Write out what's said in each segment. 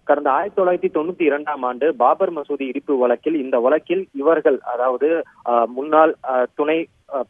கடந்த 1992ஆம் ஆண்டு பாபர் மசூதி இடிப்பு வழக்கில் இந்த வழக்கில் இவர்கள் அதாவது முன்னாள் துணை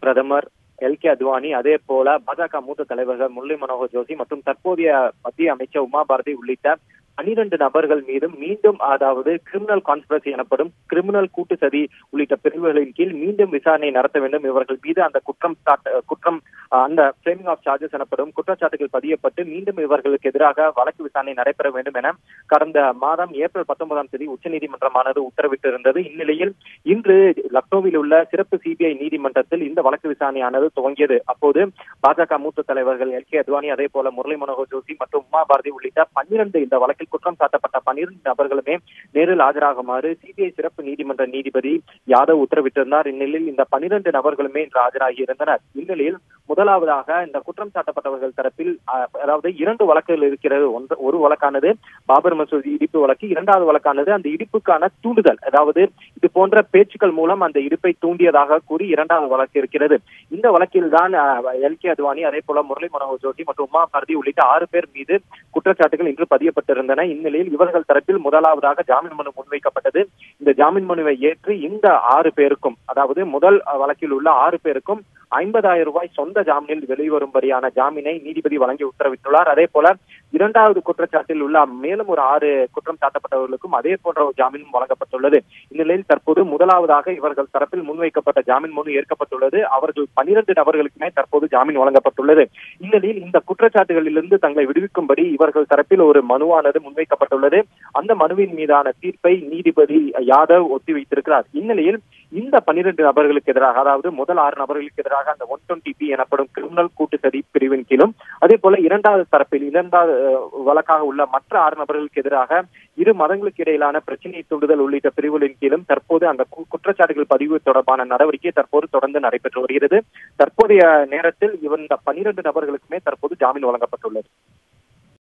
பிரதமர் எல்.கே. அத்வானி, அதே போல பாஜக மூத்த தலைவர்கள் முரளி மனோகர் ஜோஷி மற்றும் தற்போதைய மத்திய அமைச்சர் உமா பாரதி உள்ளிட்ட 12 நபர்கள் மீதும் மீண்டும் அதாவது கிரிமினல் கான்ஸ்பிரசி எனப்படும் கிரிமினல் கூட்டு சதி உள்ளிட்ட பிரிவுகளின் கீழ் மீண்டும் விசாரணை நடத்த வேண்டும். இவர்கள் மீது அந்த குற்றம் அந்த ஃப்ரேமிங் ஆஃப் சார்ஜஸ் எனப்படும் குற்றச்சாட்டுகள் பதியப்பட்டு மீண்டும் இவர்களுக்கு எதிராக வழக்கு விசாரணை நடைபெற வேண்டும் என கடந்த மாதம் ஏப்ரல் 19ஆம் தேதி உச்சநீதிமன்றமானது உத்தரவிட்டிருந்தது. இந்நிலையில் இன்று லக்னோவில் உள்ள சிறப்பு சிபிஐ நீதிமன்றத்தில் இந்த வழக்கு விசாரணையானது துவங்கியது. அப்போது பாஜக மூத்த தலைவர்கள் எல்.கே. அத்வானி, அதே போல முரளி மனோகர் ஜோஷி மற்றும் உமா பாரதி உள்ளிட்ட 12 இந்த வழக்கில் குற்றம் சாட்டப்பட்ட 12 நபர்களுமே நேரில் ஆஜராகுமாறு சிபிஐ சிறப்பு நீதிமன்ற நீதிபதி யாதவ் உத்தரவிட்டிருந்தார். இந்நிலையில் இந்த 12 நபர்களுமே இன்று ஆஜராகி இருந்தனர். இந்நிலையில் முதலாவதாக இந்த குற்றம் சாட்டப்பட்டவர்கள் தரப்பில் அதாவது 2 வழக்குகள் இருக்கிறது. ஒரு வழக்கானது பாபர் மசூதி இடிப்பு வழக்கு, 2வது வழக்கானது அந்த இடிப்புக்கான தூண்டுதல், அதாவது இது போன்ற பேச்சுக்கள் மூலம் அந்த இடிப்பை தூண்டியதாக கூறி 2வது வழக்கு இருக்கிறது. இந்த வழக்கில் தான் எல்.கே. அத்வானி, அதே போல முரளி மனோகர் ஜோஷி மற்றும் உமா பாரதி உள்ளிட்ட 6 பேர் மீது குற்றச்சாட்டுகள் இன்று பதியப்பட்டிருந்தன. இந்நிலையில் இவர்கள் தரப்பில் முதலாவதாக ஜாமீன் மனு முன்வைக்கப்பட்டது. இந்த ஜாமீன் மனுவை ஏற்று இந்த 6 பேருக்கும், அதாவது முதல் வழக்கில் உள்ள 6 பேருக்கும் 50,000 ரூபாய் சொந்த ஜாமீனில் வெளிவரும்படியான ஜாமீனை நீதிபதி வழங்கி உத்தரவிட்டுள்ளார். அதே போல 2வது குற்றச்சாட்டில் உள்ள மேலும் ஒரு 6 குற்றம் சாட்டப்பட்டவர்களுக்கும் அதே போன்ற ஒரு ஜாமீனும் வழங்கப்பட்டுள்ளது. இந்நிலையில் தற்போது முதலாவதாக இவர்கள் தரப்பில் முன்வைக்கப்பட்ட ஜாமீன் மனு ஏற்கப்பட்டுள்ளது. அவர்கள் 12 நபர்களுக்குமே தற்போது ஜாமீன் வழங்கப்பட்டுள்ளது. இந்நிலையில் இந்த குற்றச்சாட்டுகளிலிருந்து தங்களை விடுவிக்கும்படி இவர்கள் தரப்பில் ஒரு மனுவானது முன்வைக்கப்பட்டுள்ளது. அந்த மனுவின் மீதான தீர்ப்பை நீதிபதி யாதவ் ஒத்திவைத்திருக்கிறார். இந்நிலையில் இந்த 12 நபர்களுக்கு எதிராக, அதாவது முதல் 6 நபர்களுக்கு எதிராக அந்த 120B எனப்படும் கிரிமினல் கூட்டு சதி பிரிவின் கீழும், அதே போல 2வது தரப்பில் 2வது வழக்காக உள்ள மற்ற 6 நபர்களுக்கு எதிராக இரு மதங்களுக்கு இடையிலான பிரச்சனையை தூண்டுதல் உள்ளிட்ட பிரிவுகளின் கீழும் தற்போது அந்த குற்றச்சாட்டுகள் பதிவு தொடர்பான நடவடிக்கை தற்போது தொடர்ந்து நடைபெற்று வருகிறது. தற்போதைய நேரத்தில் இந்த 12 நபர்களுக்குமே தற்போது ஜாமீன் வழங்கப்பட்டுள்ளது.